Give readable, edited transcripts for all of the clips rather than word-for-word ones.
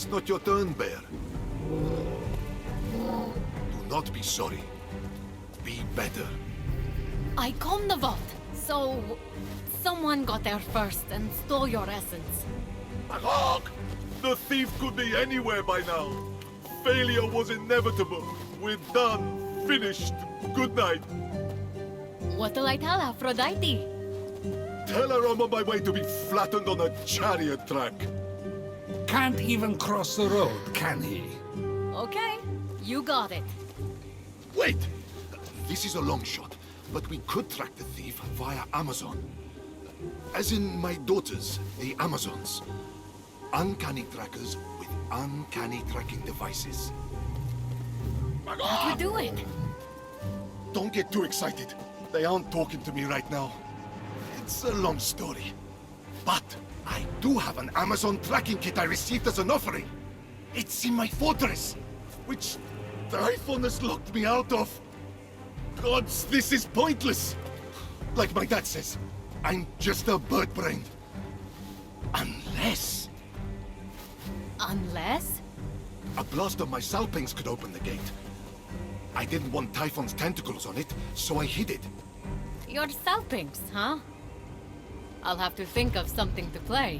It's not your turn, Bear. Do not be sorry. Be better. I combed the vault, so someone got there first and stole your essence. Magog! The thief could be anywhere by now. Failure was inevitable. We're done. Finished. Good night. What'll I tell Aphrodite? Tell her I'm on my way to be flattened on a chariot track. Can't even cross the road, can he? Okay, you got it. Wait! This is a long shot, but we could track the thief via Amazon. As in my daughters, the Amazons. Uncanny trackers with uncanny tracking devices. That would do it. Don't get too excited. They aren't talking to me right now. It's a long story. But I do have an Amazon tracking kit I received as an offering. It's in my fortress, which Typhon has locked me out of. Gods, this is pointless. Like my dad says, I'm just a bird-brained. Unless... Unless? a blast of my salpings could open the gate. I didn't want Typhon's tentacles on it, so I hid it. Your salpings, huh? I'll have to think of something to play.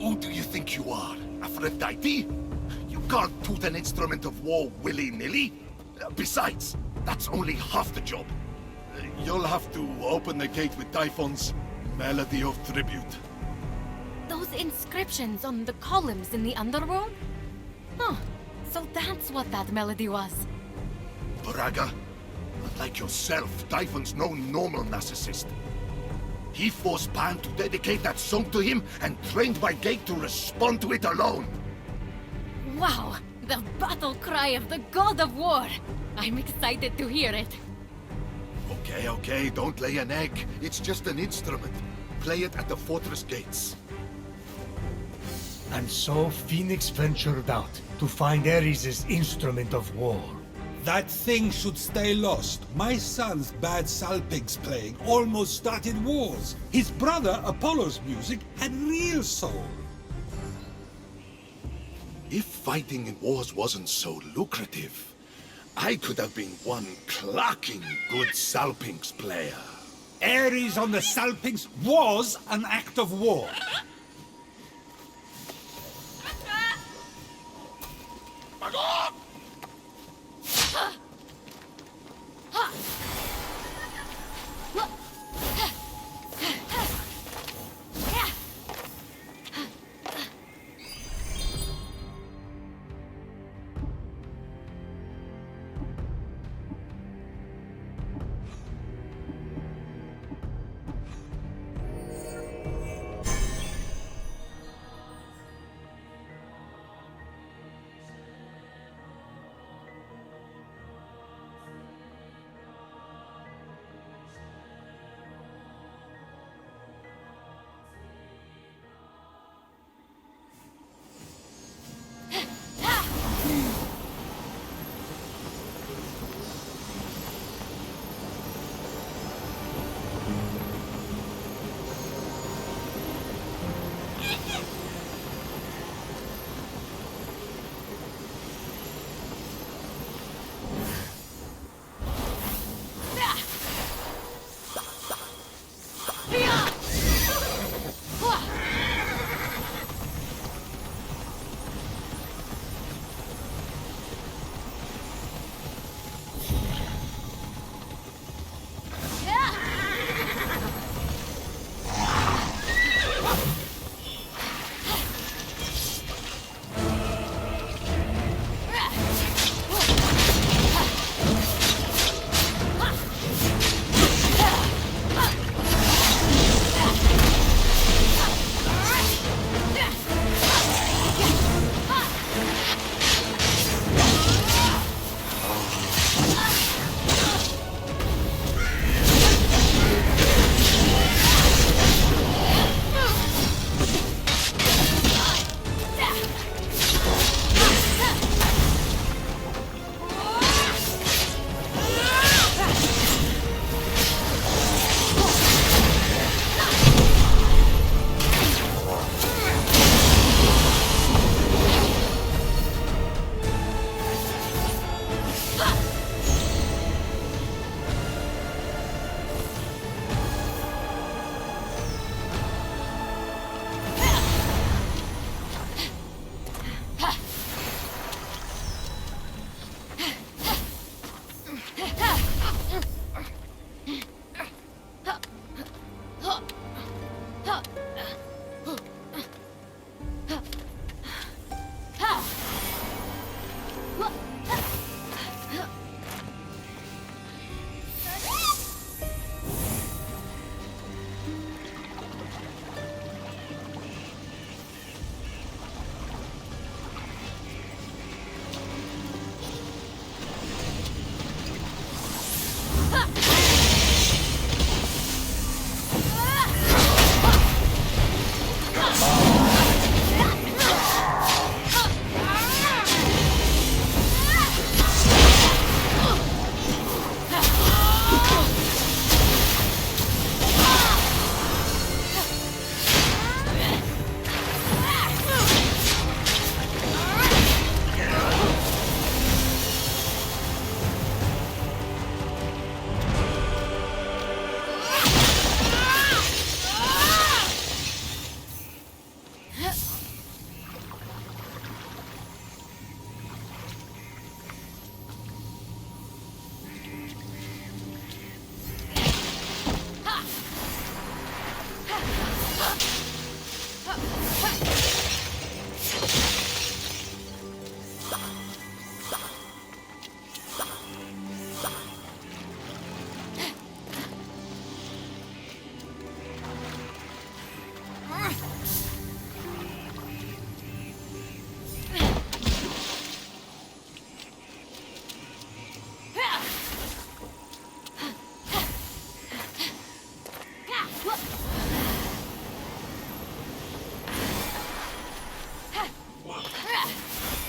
Who do you think you are? Aphrodite? You can't toot an instrument of war willy-nilly. Besides, that's only half the job. You'll have to open the gate with Typhon's Melody of Tribute. Those inscriptions on the columns in the underworld? Huh, so that's what that melody was. Braga, like yourself, Typhon's no normal narcissist. He forced Pan to dedicate that song to him and trained my gate to respond to it alone. Wow, the battle cry of the god of war. I'm excited to hear it. Okay, don't lay an egg. It's just an instrument. Play it at the fortress gates. And so Fenyx ventured out to find Ares' instrument of war. That thing should stay lost. My son's bad salpings playing almost started wars. His brother Apollo's music had real soul. If fighting in wars wasn't so lucrative, I could have been one clacking good salpings player. Ares on the salpings was an act of war. Magog!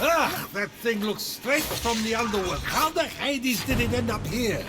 Ah, that thing looks straight from the underworld. How the Hades did it end up here?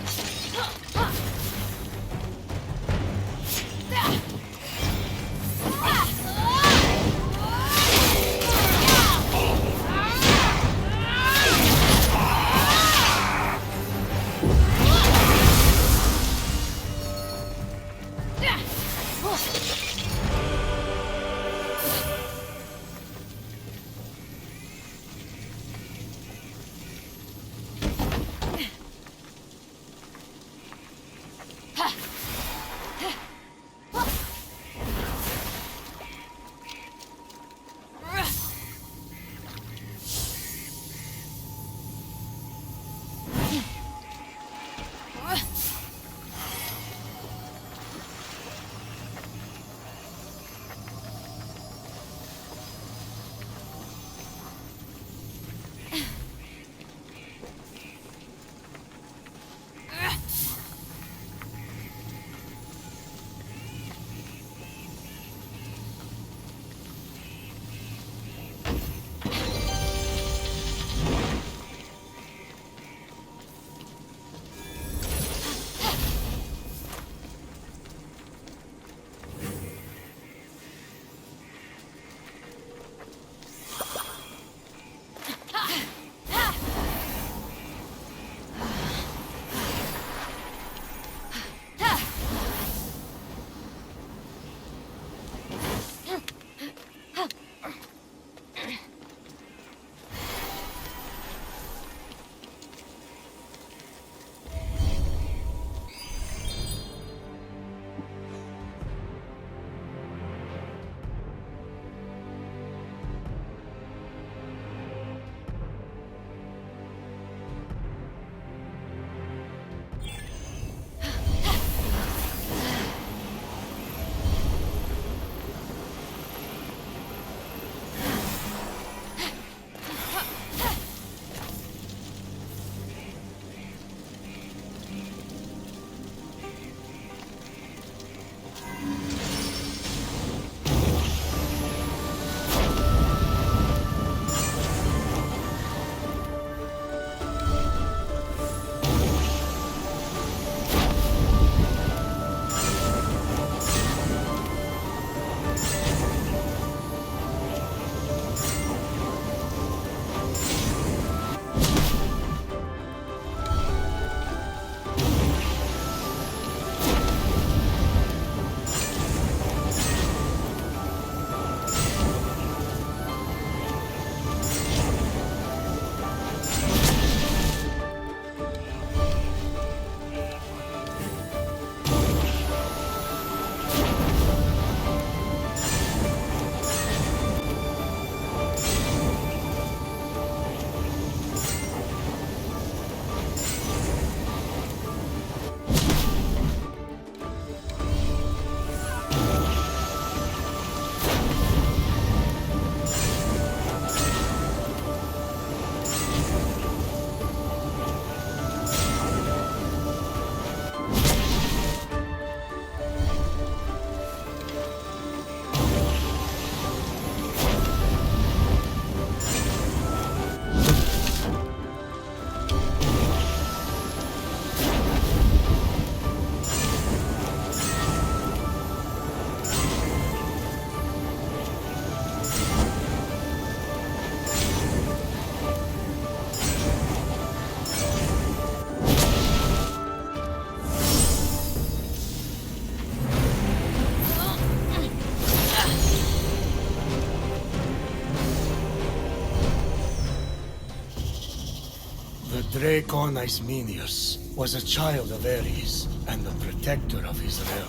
Dracon Ismenius was a child of Ares and the protector of his realm.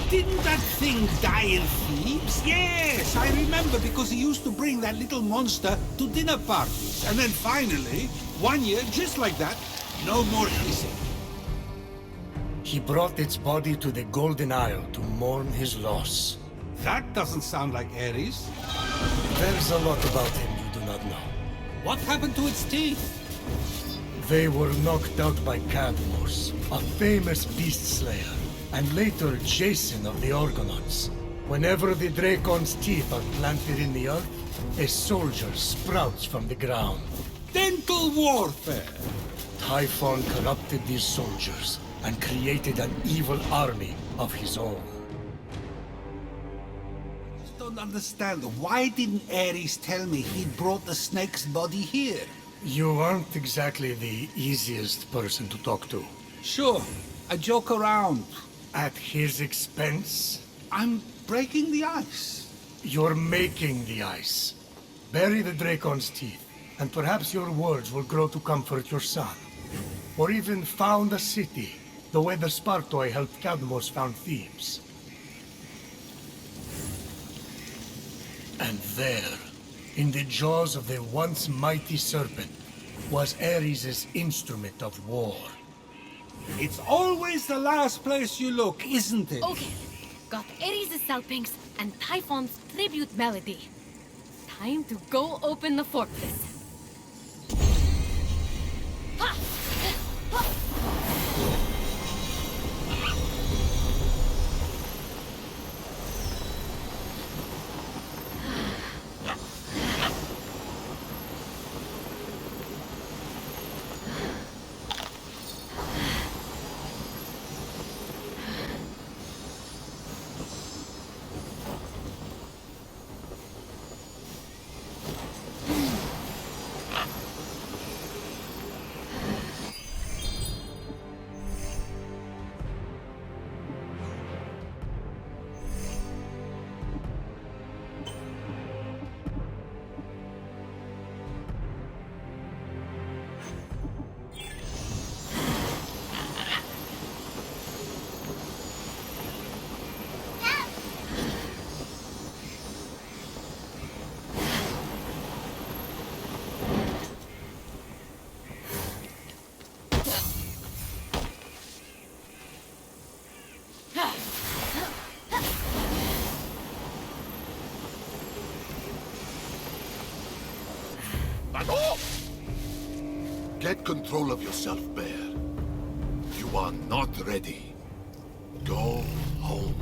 Didn't that thing die in Thebes? Yes, I remember because he used to bring that little monster to dinner parties. And then finally, one year, just like that, no more hissing. He brought its body to the Golden Isle to mourn his loss. That doesn't sound like Ares. There's a lot about him you do not know. What happened to its teeth? They were knocked out by Cadmos, a famous beast slayer, and later Jason of the Argonauts. Whenever the Dracon's teeth are planted in the earth, a soldier sprouts from the ground. Dental warfare! Typhon corrupted these soldiers and created an evil army of his own. I just don't understand. Why didn't Ares tell me he'd brought the snake's body here? You aren't exactly the easiest person to talk to. Sure, I joke around. At his expense? I'm breaking the ice. You're making the ice. Bury the Dracon's teeth, and perhaps your words will grow to comfort your son. Or even found a city, the way the Spartoi helped Cadmos found Thebes. And there, in the jaws of the once mighty serpent, was Ares' instrument of war. It's always the last place you look, isn't it? Okay, got Ares' salpinx and Typhon's tribute melody. Time to go open the fortress. Ha! Ha! Get control of yourself, Bear. You are not ready. Go home.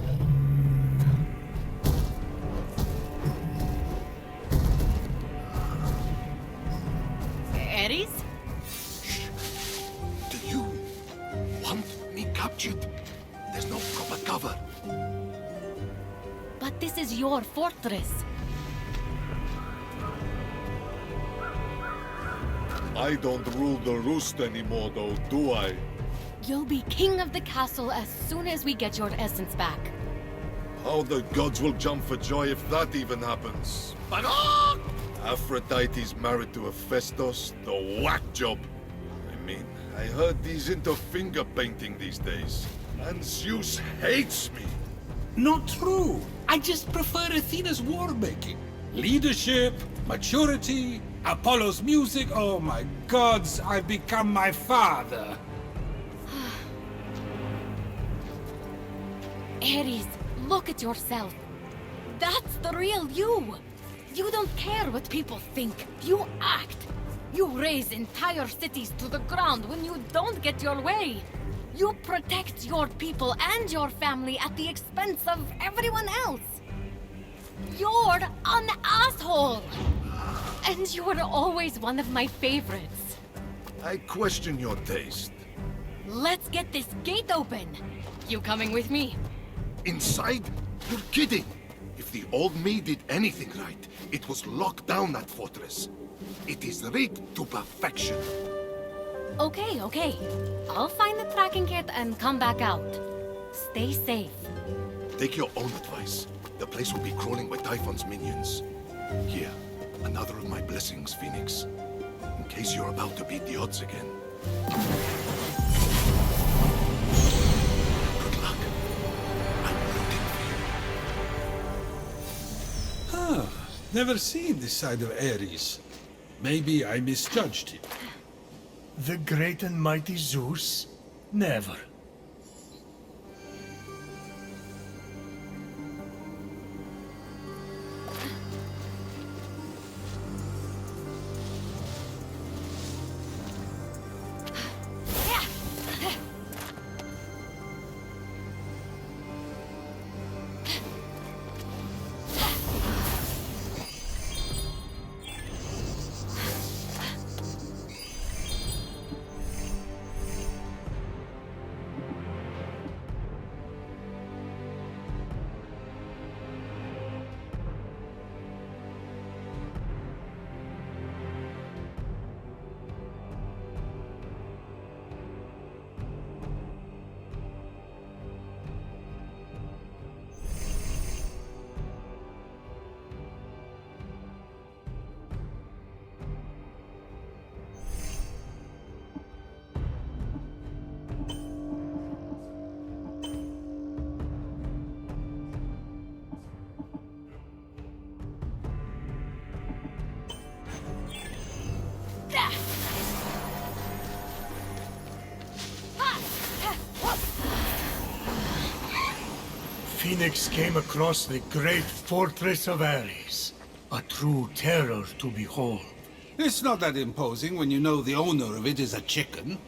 Ares? Do you want me captured? There's no proper cover. But this is your fortress. I don't rule the roost anymore, though, do I? You'll be king of the castle as soon as we get your essence back. How the gods will jump for joy if that even happens. But Aphrodite's married to Hephaestus, the whack job. I mean, I heard he's into finger painting these days. And Zeus hates me. Not true. I just prefer Athena's war making. Leadership, maturity, Apollo's music. Oh my gods, I've become my father. Ares, look at yourself. That's the real you. You don't care what people think. You act. You raze entire cities to the ground when you don't get your way. You protect your people and your family at the expense of everyone else. You're an asshole. And you were always one of my favorites. I question your taste. Let's get this gate open. You coming with me? Inside? You're kidding! If the old me did anything right, it was lock down that fortress. It is rigged to perfection. Okay, okay. I'll find the tracking kit and come back out. Stay safe. Take your own advice. The place will be crawling with Typhon's minions. Here, another of my blessings, Fenyx. in case you're about to beat the odds again. Good luck. I'm rooting for you. Ah, never seen this side of Ares. Maybe I misjudged him. The great and mighty Zeus? Never. Fenyx came across the great fortress of Ares. A true terror to behold. It's not that imposing when you know the owner of it is a chicken.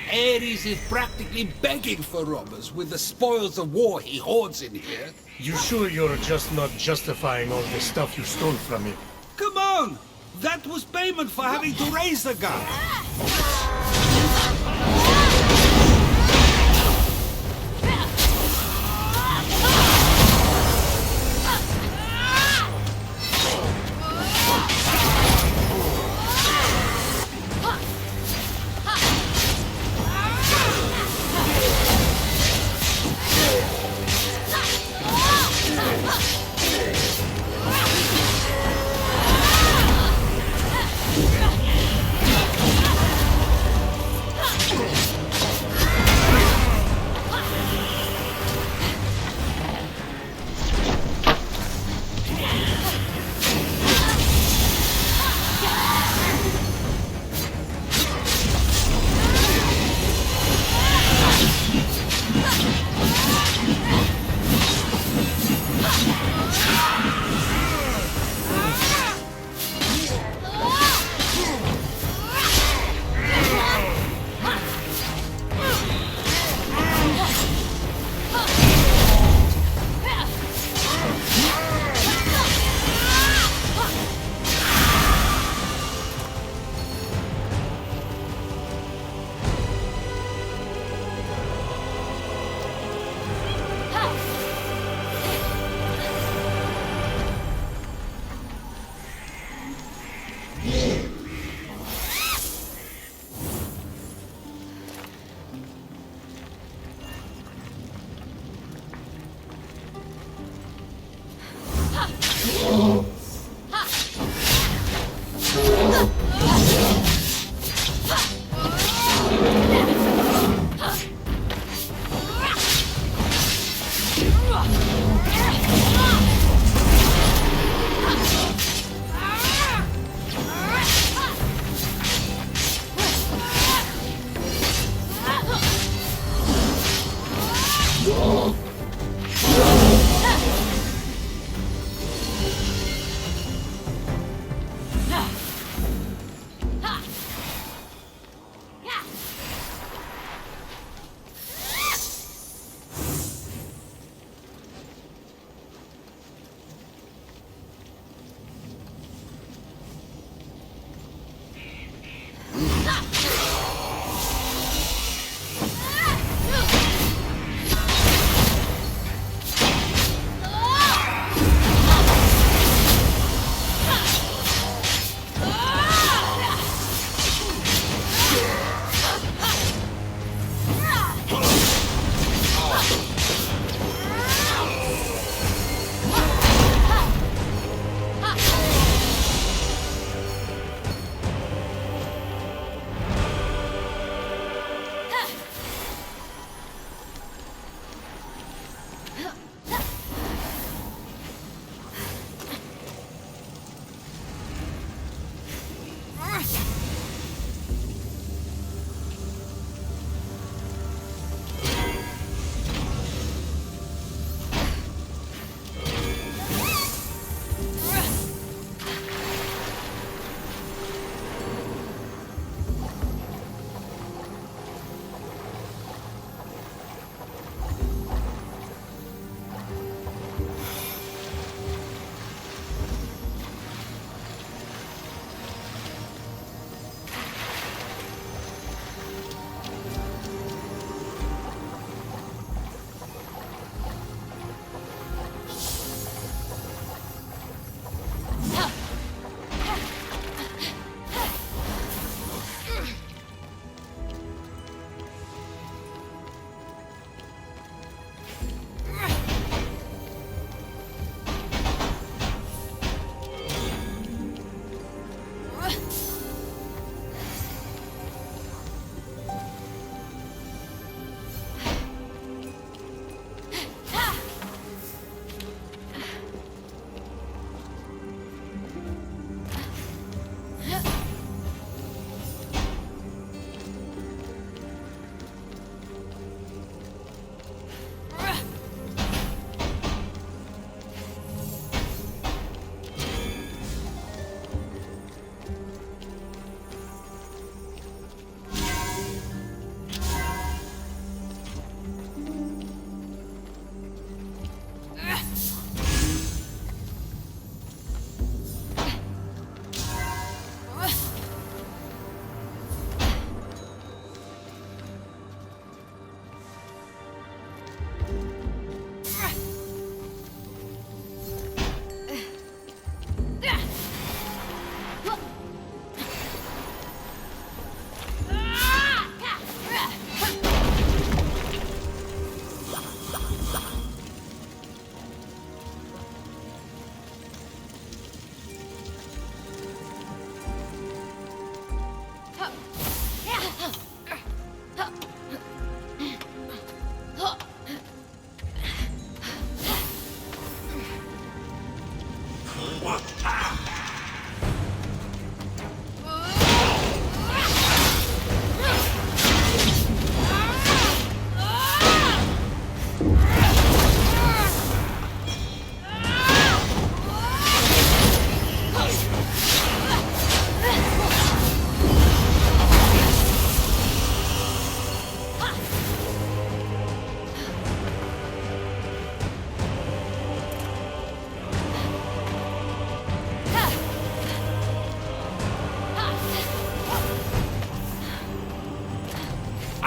Ares is practically begging for robbers with the spoils of war he hoards in here. You sure you're just not justifying all the stuff you stole from him? Come on! That was payment for having to raise the gun.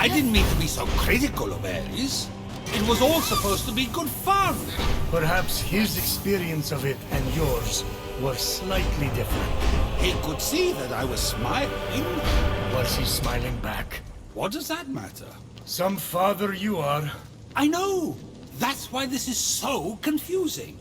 I didn't mean to be so critical of Ares. It was all supposed to be good fun. Perhaps his experience of it and yours were slightly different. He could see that I was smiling. Was he smiling back? What does that matter? Some father you are. I know. That's why this is so confusing.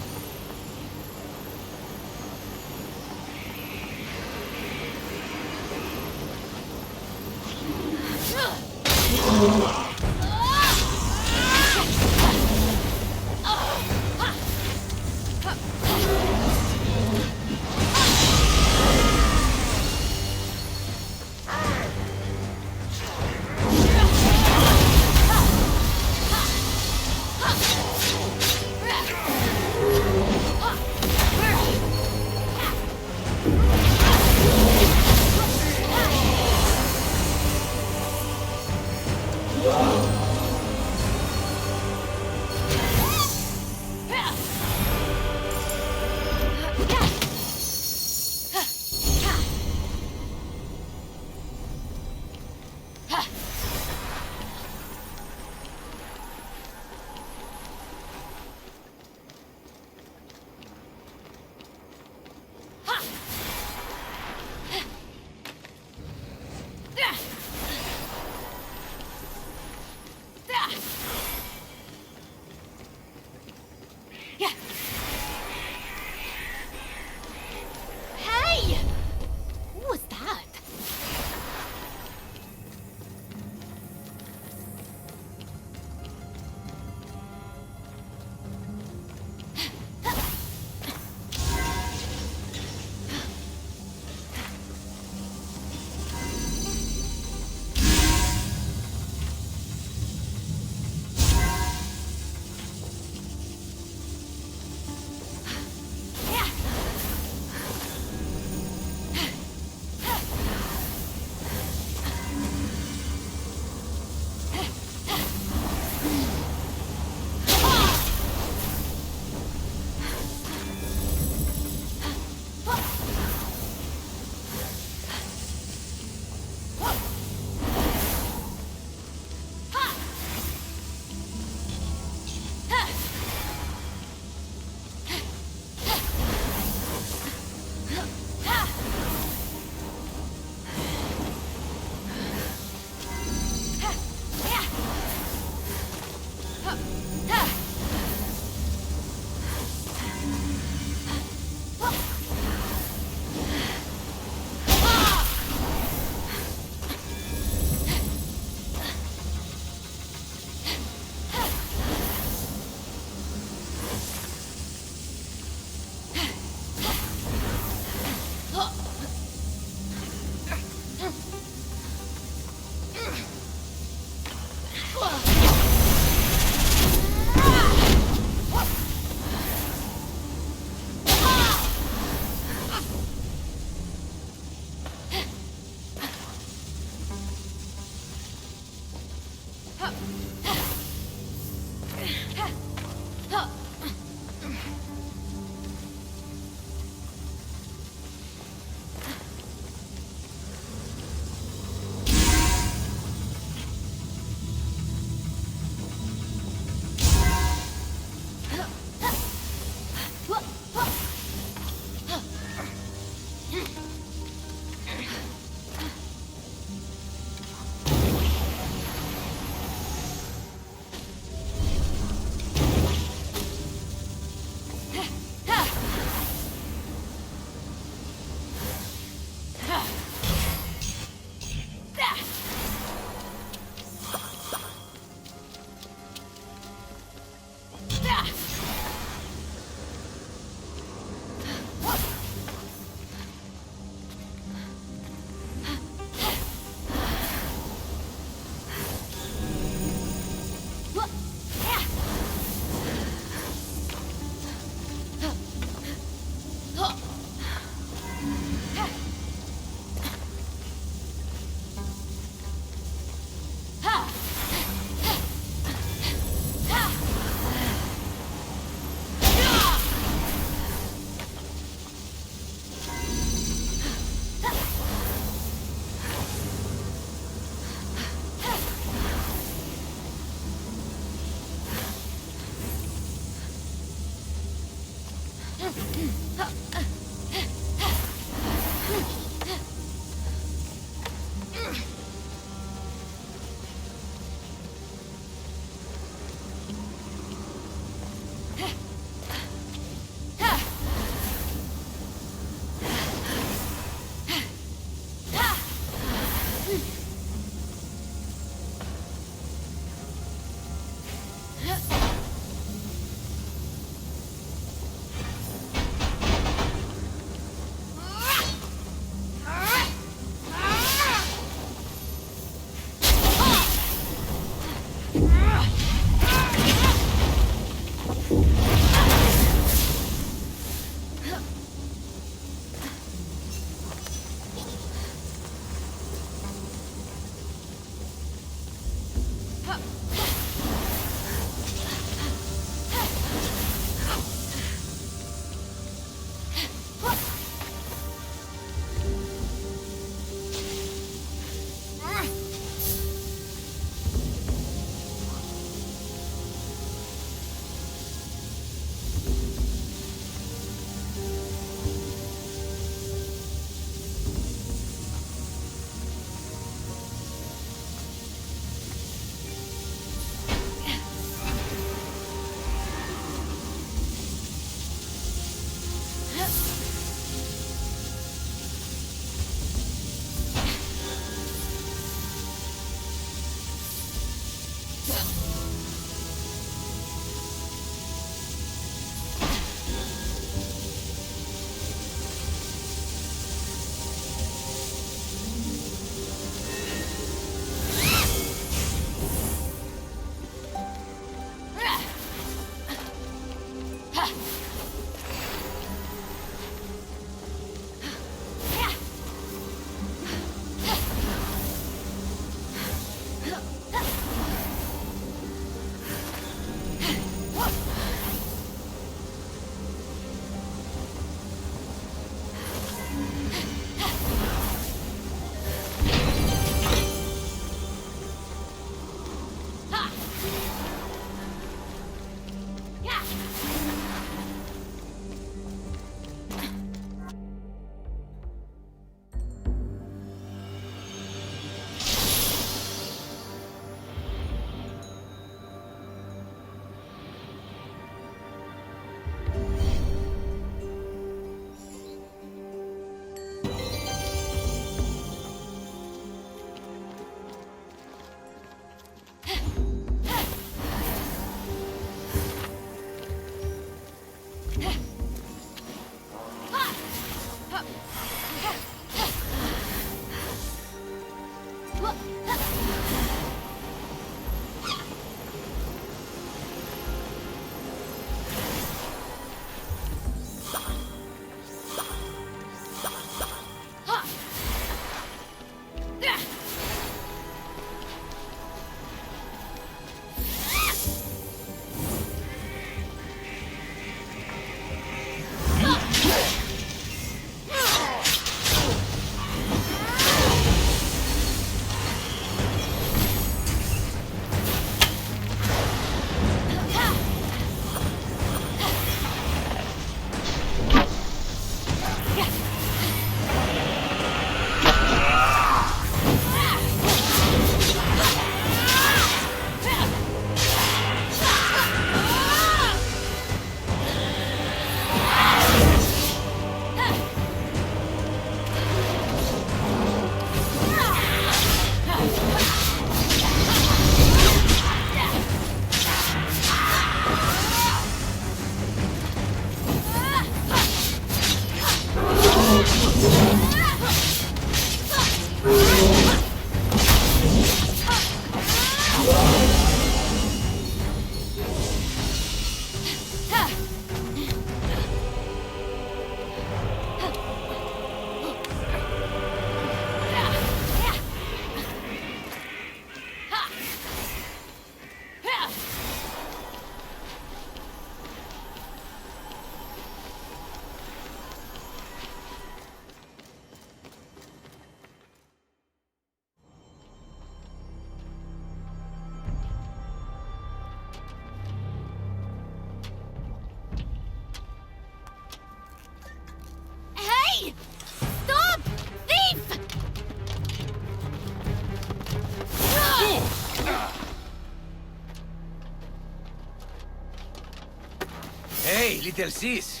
Hey, little sis.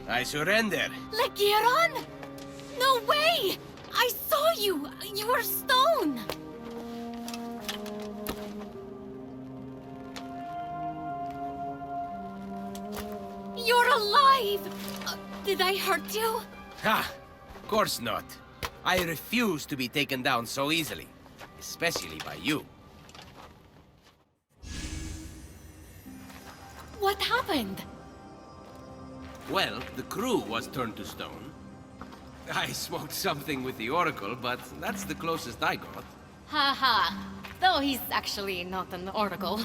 I surrender. Legiron? No way! I saw you! You were stone! You're alive! Did I hurt you? Ha! Of course not. I refuse to be taken down so easily. Especially by you. What happened? Well, the crew was turned to stone. I smoked something with the Oracle, but that's the closest I got. Haha. Though he's actually not an oracle.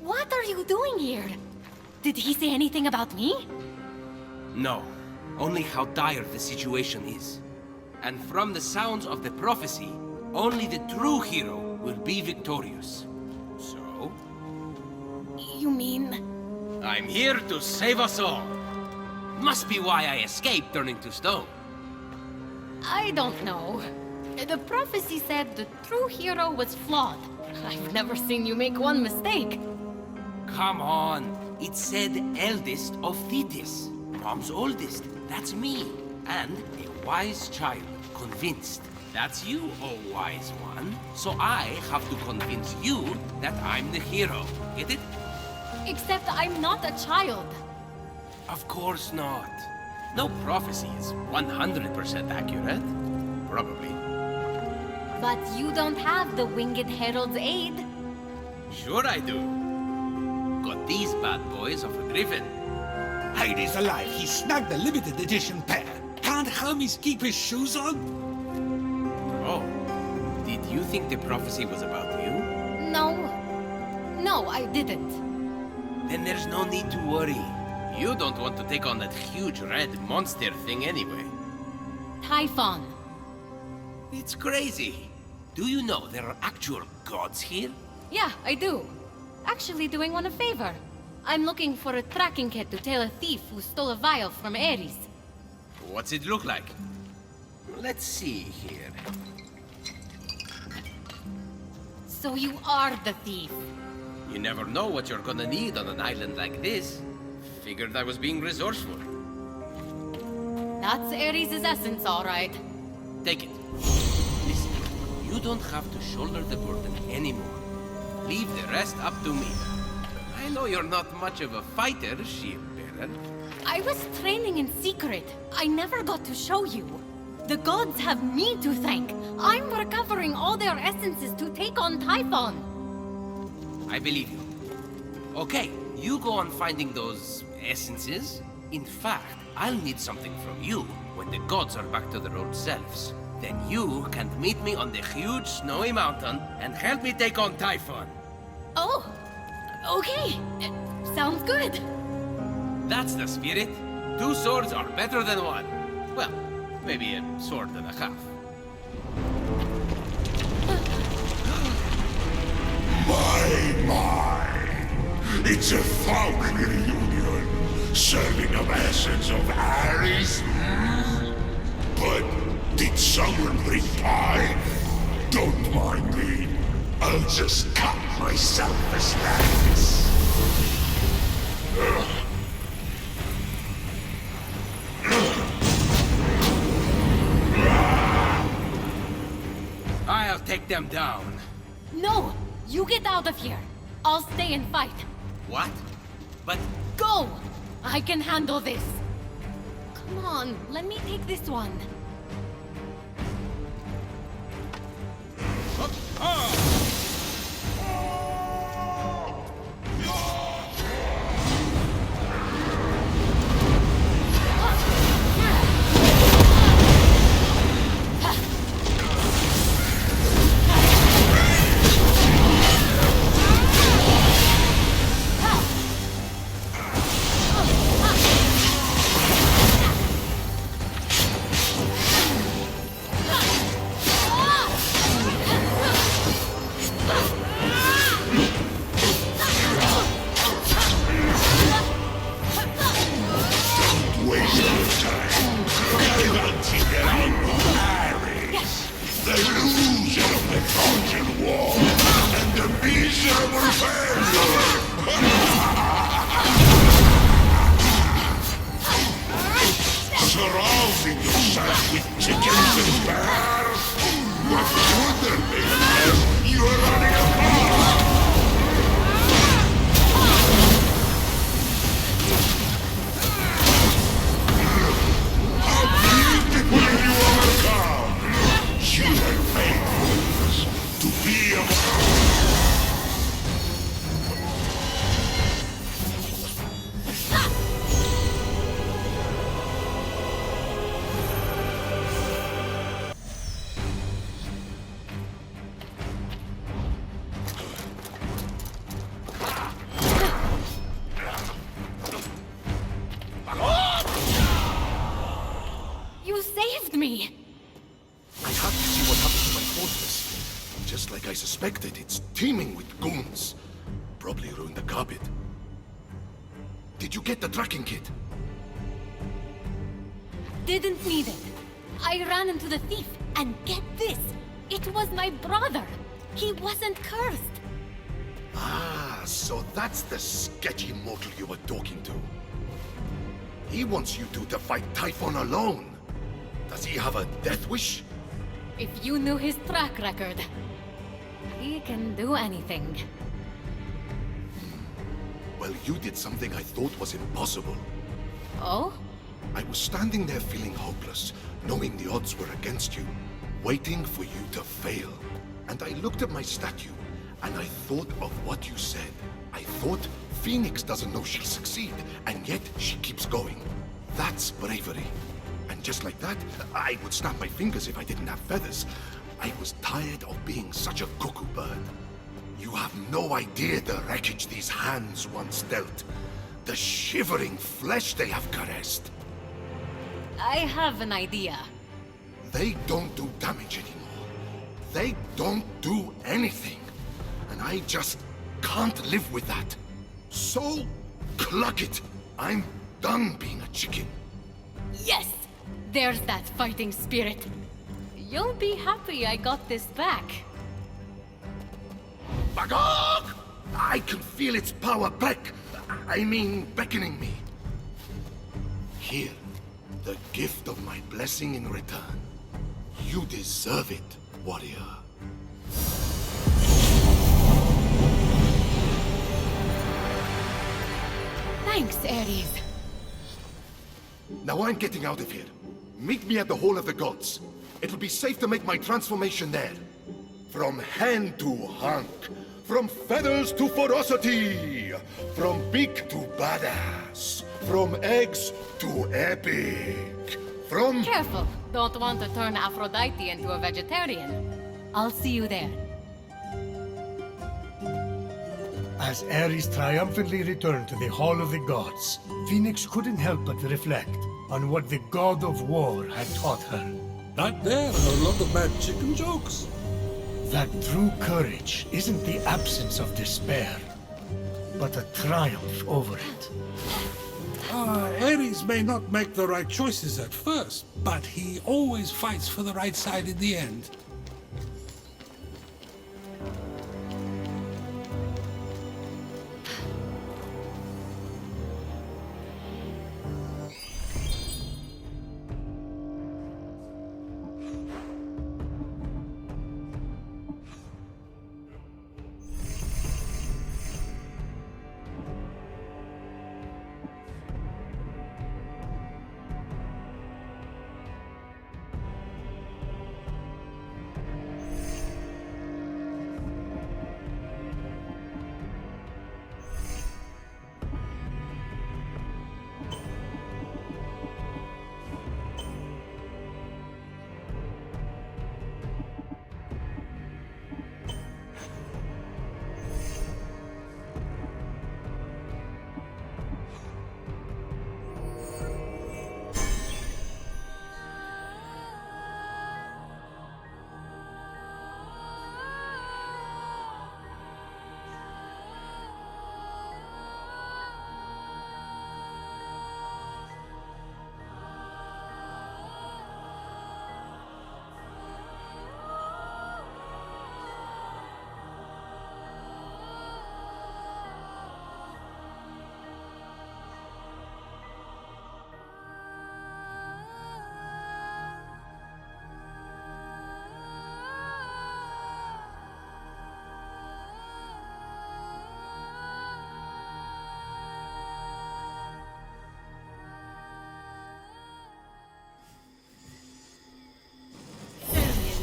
What are you doing here? Did he say anything about me? No, only how dire the situation is. And from the sounds of the prophecy, only the true hero will be victorious. So? You mean... I'm here to save us all. Must be why I escaped turning to stone. I don't know. The prophecy said the true hero was flawed. I've never seen you make one mistake. Come on. It said eldest of Thetis. Mom's oldest. That's me. And a wise child. Convinced. That's you, oh wise one. So I have to convince you that I'm the hero. Get it? Except I'm not a child. Of course not. No prophecy is 100% accurate. Probably. But you don't have the Winged Herald's aid. Sure I do. Got these bad boys of a griffin. Heidi's alive. He snagged the limited edition pair. Can't Hermes keep his shoes on? Oh. Did you think the prophecy was about you? No. No, I didn't. Then there's no need to worry. You don't want to take on that huge red monster thing anyway. Typhon. It's crazy. Do you know there are actual gods here? Yeah, I do. Actually doing one a favor. I'm looking for a tracking kit to tail a thief who stole a vial from Ares. What's it look like? Let's see here. So you are the thief. You never know what you're gonna need on an island like this. Figured I was being resourceful. That's Ares' essence, all right. Take it. Listen, you don't have to shoulder the burden anymore. Leave the rest up to me. I know you're not much of a fighter, shield-bearer. I was training in secret. I never got to show you. The gods have me to thank. I'm recovering all their essences to take on Typhon. I believe you. Okay, you go on finding those essences. In fact, I'll need something from you when the gods are back to their old selves. Then you can meet me on the huge snowy mountain and help me take on Typhon. Oh, okay. Sounds good. That's the spirit. 2 swords are better than one. Well, maybe a sword and a half. My! It's a folk reunion, serving of essence of Ares. But did someone bring pie? Don't mind me. I'll just cut myself a slice. I'll take them down. No, you get out of here. I'll stay and fight. What? But... Go! I can handle this. Come on, let me take this one. Surrounding yourself with chickens and bears? What would there be unless you are running apart? How beautiful you overcome! You have faithfulness to be a... Just like I suspected, it's teeming with goons. Probably ruined the carpet. Did you get the tracking kit? Didn't need it. I ran into the thief, and get this! It was my brother! He wasn't cursed! Ah, so that's the sketchy mortal you were talking to. He wants you two to fight Typhon alone. Does he have a death wish? If you knew his track record, he can do anything. Well, you did something I thought was impossible. Oh? I was standing there feeling hopeless, knowing the odds were against you, waiting for you to fail. And I looked at my statue, and I thought of what you said. I thought Fenyx doesn't know she'll succeed, and yet she keeps going. That's bravery. And just like that, I would snap my fingers if I didn't have feathers. I was tired of being such a cuckoo bird. You have no idea the wreckage these hands once dealt. The shivering flesh they have caressed. I have an idea. They don't do damage anymore. They don't do anything. And I just can't live with that. So, cluck it. I'm done being a chicken. Yes! There's that fighting spirit. You'll be happy I got this back. Magog! I can feel its power beckoning me. Here, the gift of my blessing in return. You deserve it, warrior. Thanks, Ares. Now I'm getting out of here. Meet me at the Hall of the Gods. It'll be safe to make my transformation there. From hen to hunk. From feathers to ferocity. From beak to badass. From eggs to epic. From... Careful. Don't want to turn Aphrodite into a vegetarian. I'll see you there. As Ares triumphantly returned to the Hall of the Gods, Fenyx couldn't help but reflect on what the god of war had taught her. That there are a lot of bad chicken jokes. That true courage isn't the absence of despair, but a triumph over it. Ares may not make the right choices at first, but he always fights for the right side in the end.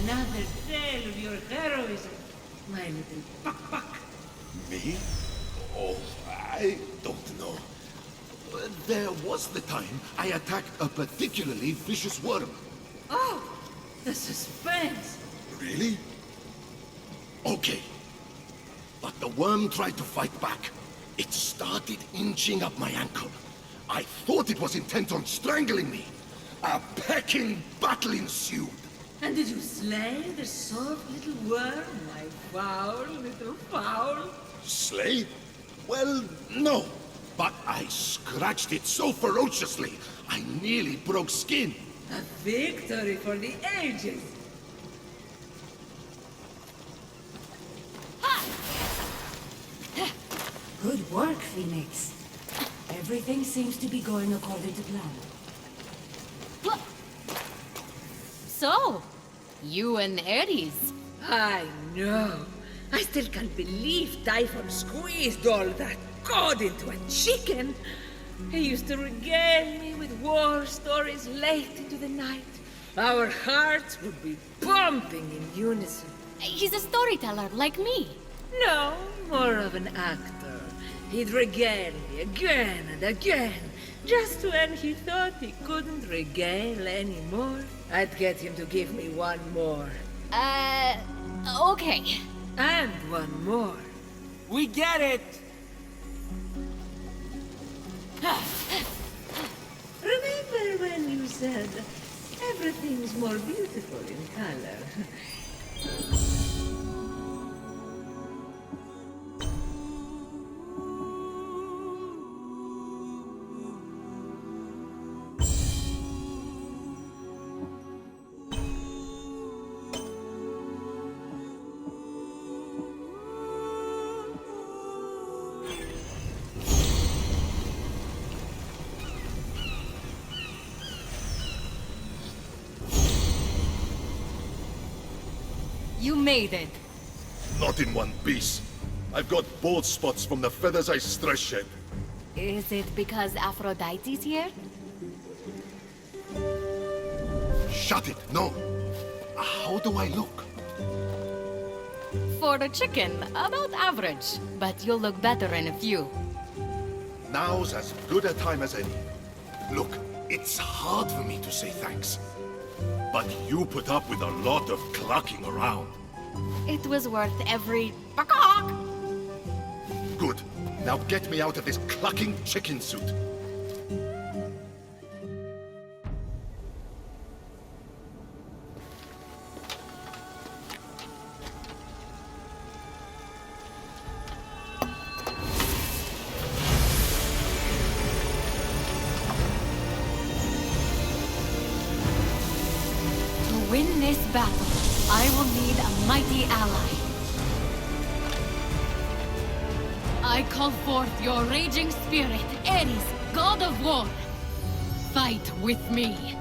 Another tale of your heroism, my little buck. Me? Oh, I don't know. There was the time I attacked a particularly vicious worm. Oh, the suspense. Really? Okay. But the worm tried to fight back. It started inching up my ankle. I thought it was intent on strangling me. A pecking battle ensued. And did you slay the soft little worm, my foul little fowl? Slay? Well, no. But I scratched it so ferociously, I nearly broke skin. A victory for the ages. Good work, Phoenix. Everything seems to be going according to plan. So, you and Ares. I know. I still can't believe Typhon squeezed all that God into a chicken. He used to regale me with war stories late into the night. Our hearts would be pumping in unison. He's a storyteller like me. No, more of an actor. He'd regale me again and again. Just when he thought he couldn't regale anymore, I'd get him to give me one more. Okay. And one more. We get it! Remember when you said everything's more beautiful in color? You made it. Not in one piece. I've got bald spots from the feathers I stress shed. Is it because Aphrodite's here? Shut it, no. How do I look? For a chicken, about average. But you'll look better in a few. Now's as good a time as any. Look, it's hard for me to say thanks. But you put up with a lot of clucking around. It was worth every... Bakak! Good. Now get me out of this clucking chicken suit. To win this battle, I will need a mighty ally. I call forth your raging spirit, Ares, god of war. Fight with me.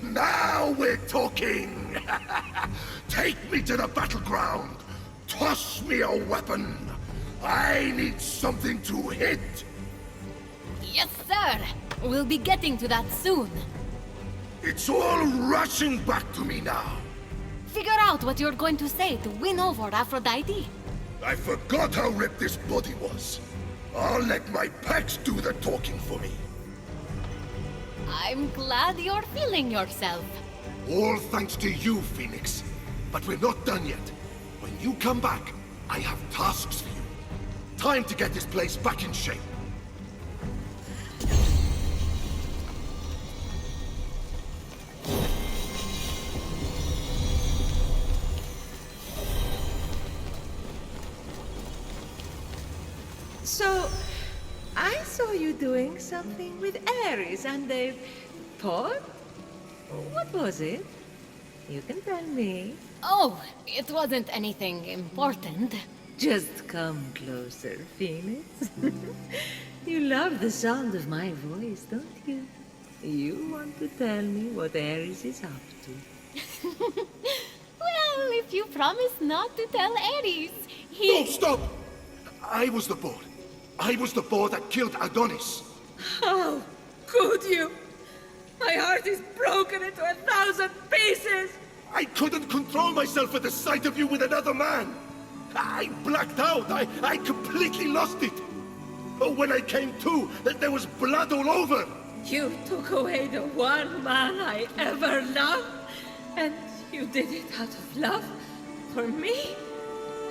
Now we're talking! Take me to the battleground! Toss me a weapon! I need something to hit! Yes, sir. We'll be getting to that soon. It's all rushing back to me now! Figure out what you're going to say to win over Aphrodite. I forgot how ripped this body was. I'll let my pecs do the talking for me. I'm glad you're feeling yourself. All thanks to you, Fenyx. But we're not done yet. When you come back, I have tasks for you. Time to get this place back in shape. So, I saw you doing something with Ares and a pot? What was it? You can tell me. Oh, it wasn't anything important. Just come closer, Phoenix. You love the sound of my voice, don't you? You want to tell me what Ares is up to. Well, if you promise not to tell Ares, No, stop! I was the boar. I was the boar that killed Adonis. How could you? My heart is broken into 1,000 pieces! I couldn't control myself at the sight of you with another man. I blacked out. I completely lost it. When I came to, there was blood all over! You took away the one man I ever loved, and you did it out of love for me?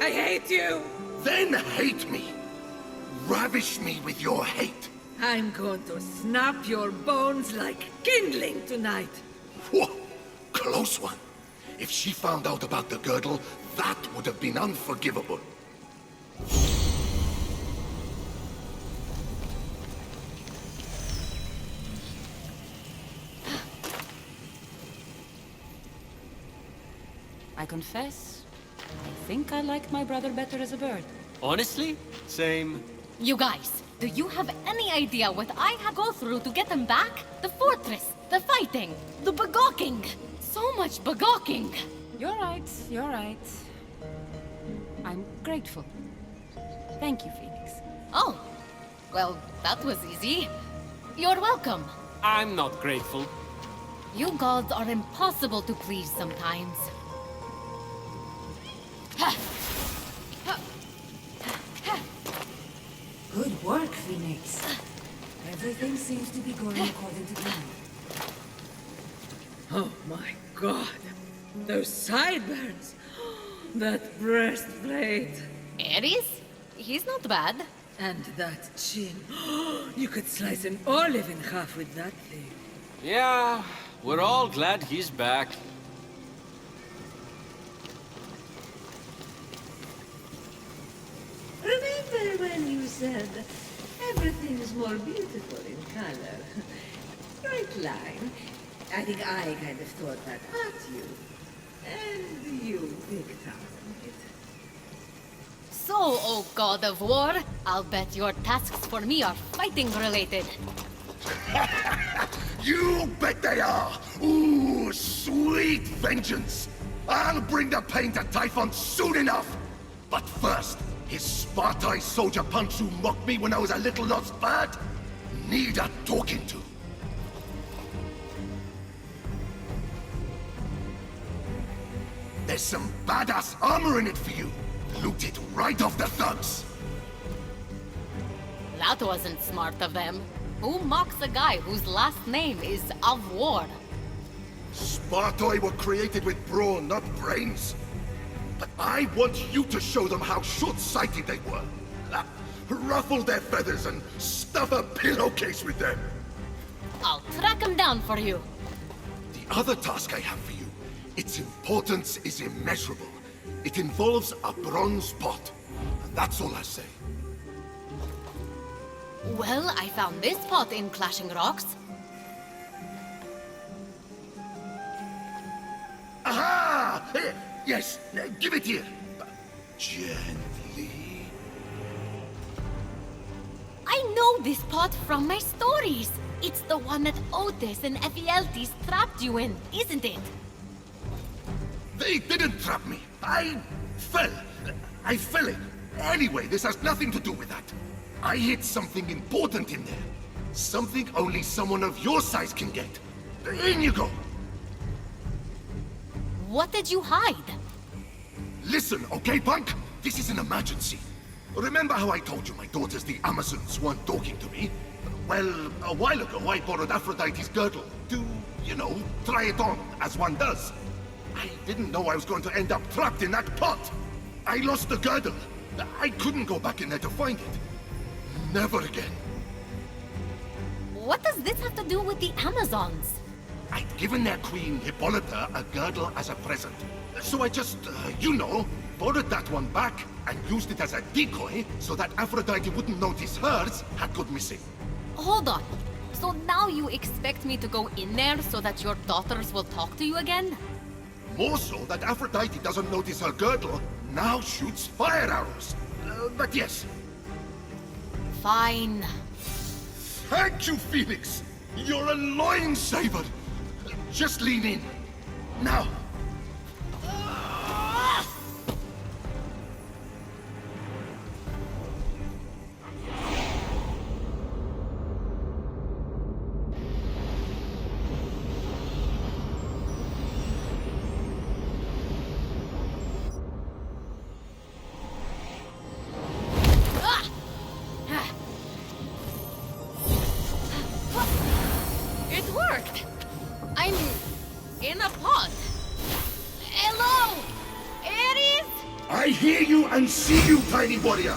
I hate you! Then hate me! Ravish me with your hate! I'm going to snap your bones like kindling tonight. Whoa! Close one! If she found out about the girdle, that would have been unforgivable. I confess, I think I like my brother better as a bird. Honestly, same. You guys, do you have any idea what I had to go through to get them back? The fortress, the fighting, the begawking. So much begawking. You're right, you're right. I'm grateful. Thank you, Phoenix. Oh, well, that was easy. You're welcome. I'm not grateful. You gods are impossible to please sometimes. Good work, Phoenix. Everything seems to be going according to plan. Oh my god. Those sideburns. That breastplate. Ares? He's not bad. And that chin. You could slice an olive in half with that thing. Yeah, we're all glad he's back. Remember when you said everything is more beautiful in color? Right line. I think I kind of thought that at you. And you picked up on it. So, oh god of war, I'll bet your tasks for me are fighting related. You bet they are! Ooh, sweet vengeance! I'll bring the pain to Typhon soon enough! But first, his Spartai soldier punch who mocked me when I was a little lost bird? Need a talking to. There's some badass armor in it for you. Loot it right off the thugs. That wasn't smart of them. Who mocks a guy whose last name is of war? Spartoi were created with brawn, not brains. But I want you to show them how short-sighted they were. Ruffle their feathers and stuff a pillowcase with them. I'll track him down for you. The other task I have for you, its importance is immeasurable. It involves a bronze pot. And that's all I say. Well, I found this pot in Clashing Rocks. Aha! Yes, give it here. Gently. I know this pot from my stories. It's the one that Otis and Ephialtes trapped you in, isn't it? They didn't trap me. I fell. I fell in. Anyway, this has nothing to do with that. I hid something important in there. Something only someone of your size can get. In you go. What did you hide? Listen, okay, punk? This is an emergency. Remember how I told you my daughters, the Amazons, weren't talking to me? Well, a while ago I borrowed Aphrodite's girdle to, you know, try it on, as one does. I didn't know I was going to end up trapped in that pot. I lost the girdle. I couldn't go back in there to find it. Never again. What does this have to do with the Amazons? I'd given their queen, Hippolyta, a girdle as a present. So I just, you know, borrowed that one back and used it as a decoy so that Aphrodite wouldn't notice hers had gone missing. Hold on. So now you expect me to go in there so that your daughters will talk to you again? More so that Aphrodite doesn't notice her girdle now shoots fire arrows. But yes. Fine. Thank you, Fenyx. You're a loin saver. Just lean in. Now. It worked! I'm in a pod. Hello! Ares? I hear you and see you, tiny warrior.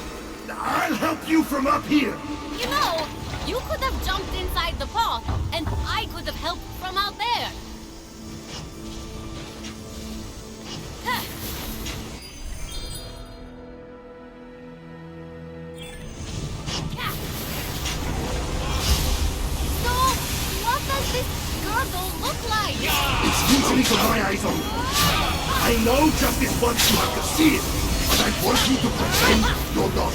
I'll help you from up here. You know, you could have jumped inside the pod, and I could have helped from out there. Huh. Yeah. So, what does this girdle look like? It's easily got my eyes on. I know Justice wants you to see it, but I want you to pretend you're not.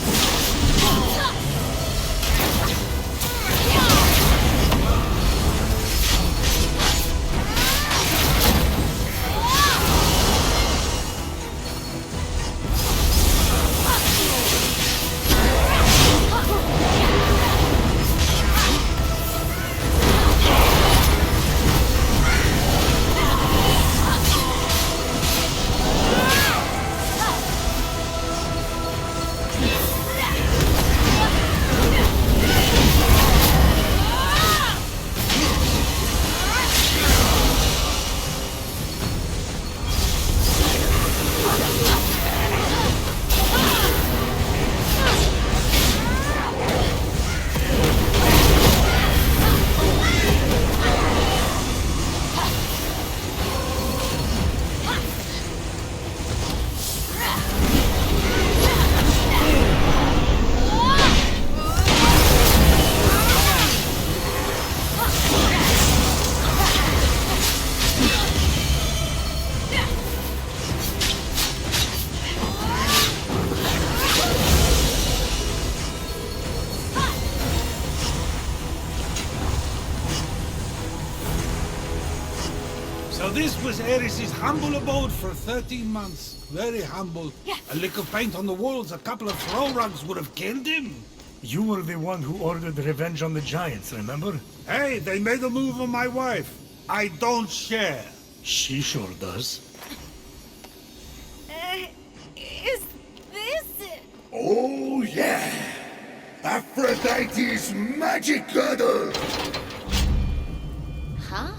So this was Ares' humble abode for 13 months. Very humble. Yeah. A lick of paint on the walls, a couple of throw rugs would have killed him. You were the one who ordered revenge on the giants, remember? Hey, they made a move on my wife. I don't share. She sure does. Is this... Oh yeah! Aphrodite's magic girdle! Huh?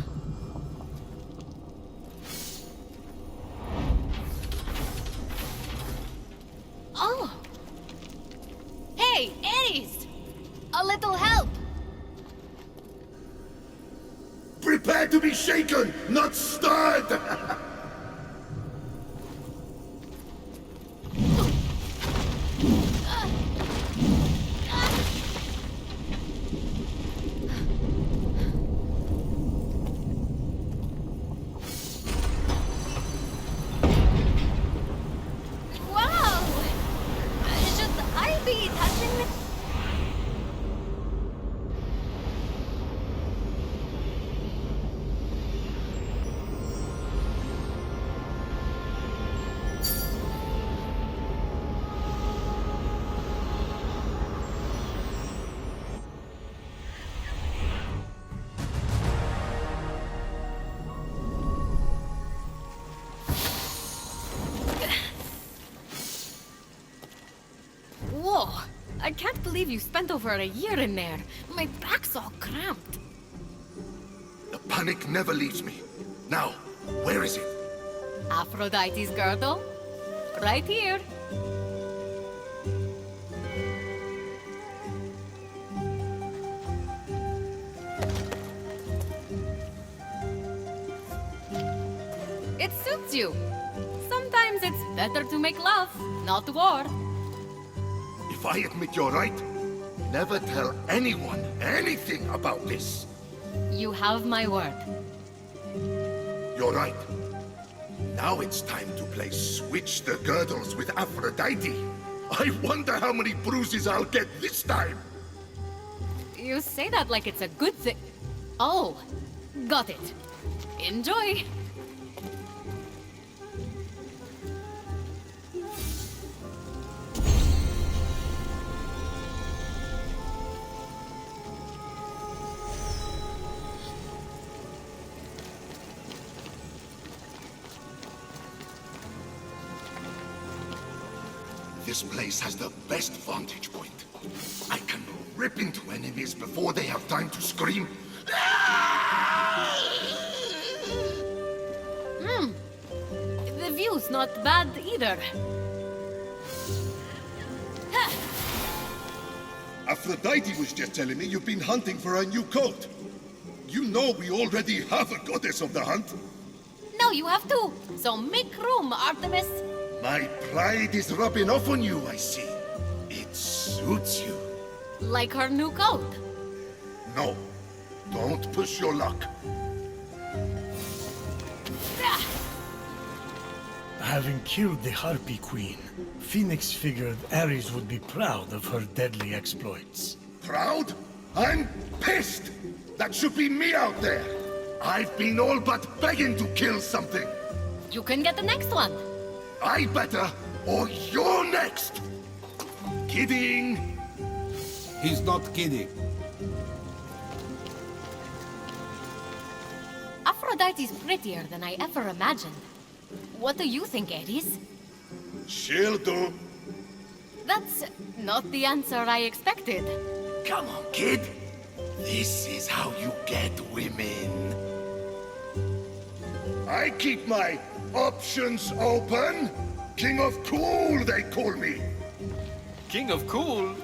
Oh! Hey, Ares! A little help! Prepare to be shaken, not stirred! Wow! Should I be touching it? Whoa! I can't believe you spent over a year in there. My back's all cramped. The panic never leaves me. Now, where is it? Aphrodite's girdle? Right here. It suits you. Sometimes it's better to make love, not war. If I admit you're right, never tell anyone anything about this. You have my word. You're right. Now it's time to play Switch the Girdles with Aphrodite. I wonder how many bruises I'll get this time. You say that like it's a good thing. Oh, got it. Enjoy. This place has the best vantage point. I can rip into enemies before they have time to scream. "Ah!" not bad either. Aphrodite was just telling me you've been hunting for a new coat. You know we already have a goddess of the hunt. Now you have two, so make room, Artemis. My pride is rubbing off on you, I see. It suits you. Like her new coat. No, don't push your luck. Having killed the Harpy Queen, Fenyx figured Ares would be proud of her deadly exploits. Proud? I'm pissed! That should be me out there! I've been all but begging to kill something! You can get the next one. I better, or you're next! Kidding! He's not kidding. Aphrodite's prettier than I ever imagined. What do you think, Ares? She'll do. That's not the answer I expected. Come on, kid. This is how you get women. I keep my options open. King of Cool, they call me. King of Cool?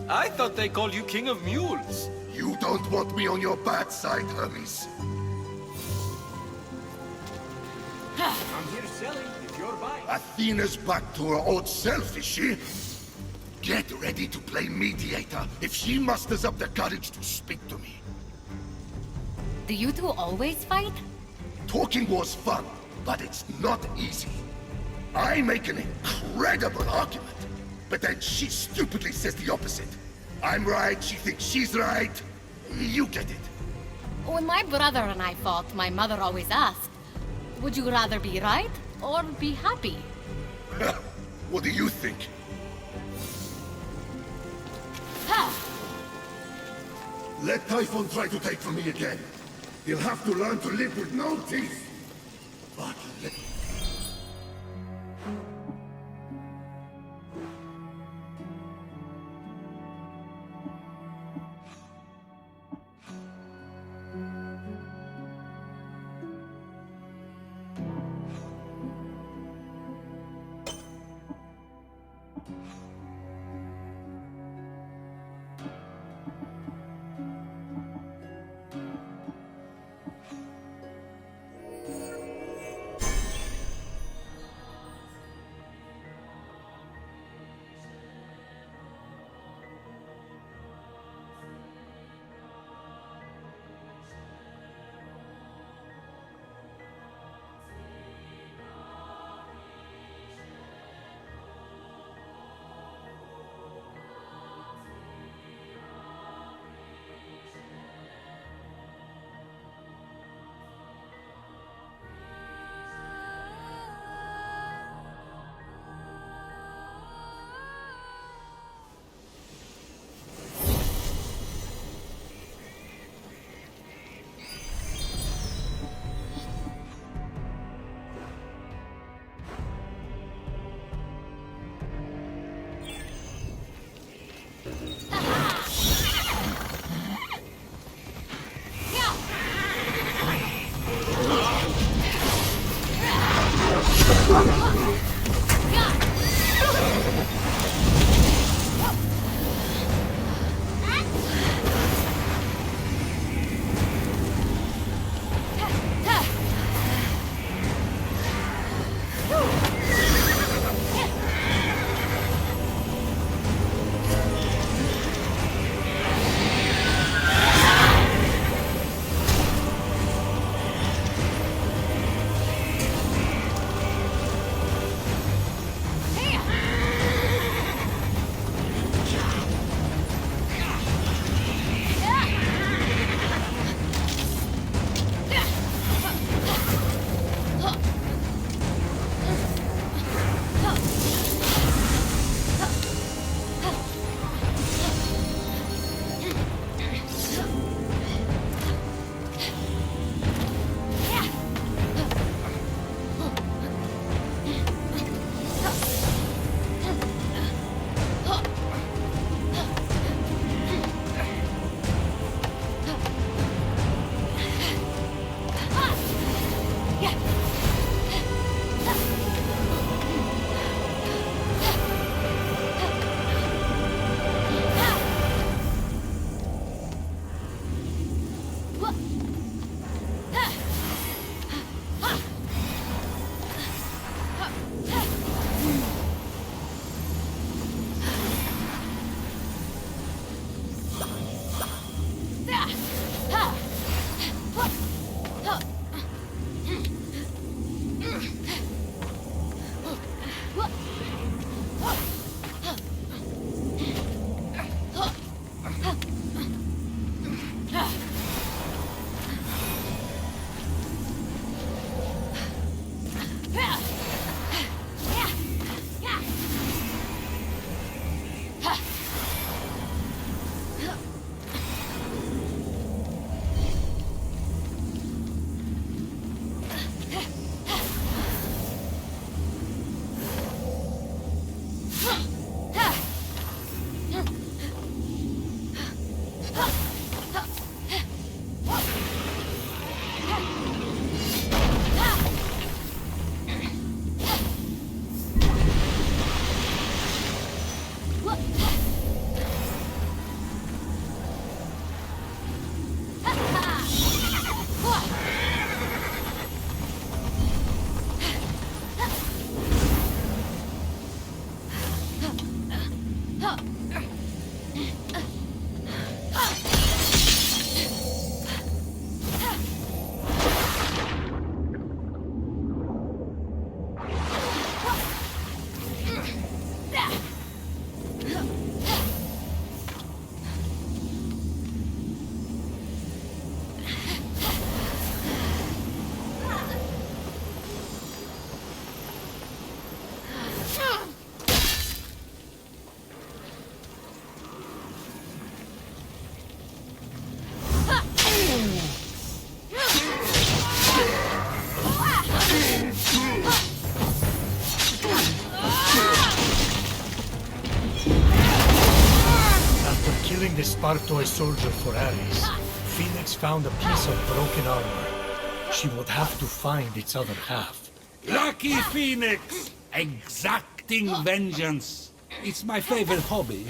I thought they called you King of Mules. You don't want me on your bad side, Hermes. I'm here selling if you're buying. Athena's back to her old self, is she? Get ready to play mediator if she musters up the courage to speak to me. Do you two always fight? Talking was fun, but it's not easy. I make an incredible argument, but then she stupidly says the opposite. I'm right, she thinks she's right. You get it. When my brother and I fought, my mother always asked, would you rather be right or be happy? What do you think? Ha! Let Typhon try to take from me again. He'll have to learn to live with no teeth. But let... Spartoi soldier for Ares, Fenyx found a piece of broken armor. She would have to find its other half. Lucky Fenyx! Exacting vengeance. It's my favorite hobby.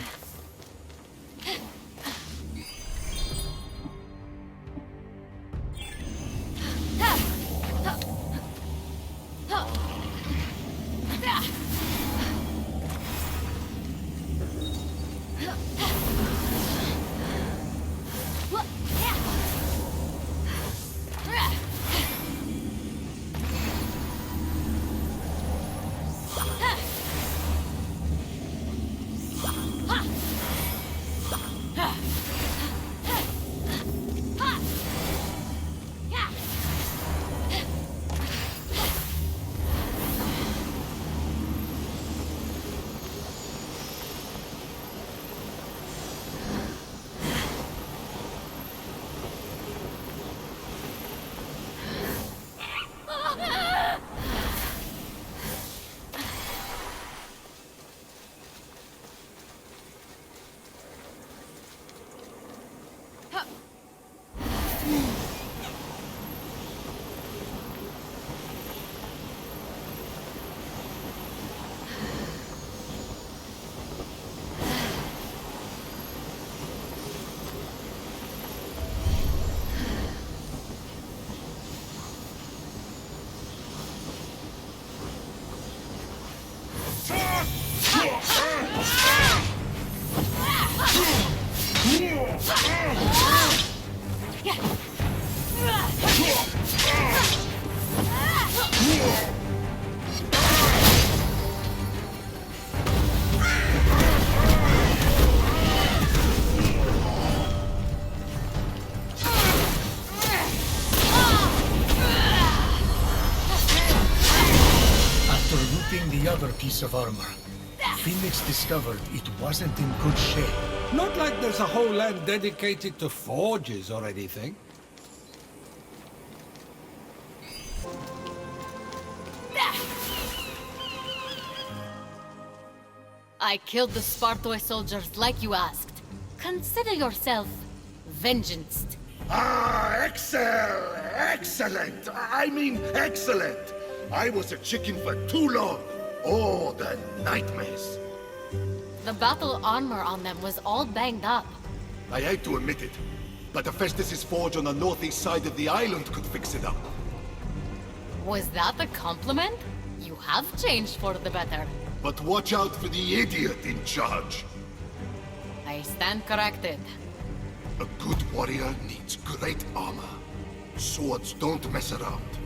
The other piece of armor, Fenyx discovered it wasn't in good shape. Not like there's a whole land dedicated to forges or anything. I killed the Spartoi soldiers like you asked. Consider yourself vengeanced. Ah, excellent! I mean, excellent! I was a chicken for too long. Oh, the nightmares. The battle armor on them was all banged up. I hate to admit it, but Hephaestus' forge on the northeast side of the island could fix it up. Was that a compliment? You have changed for the better. But watch out for the idiot in charge. I stand corrected. A good warrior needs great armor. Swords don't mess around.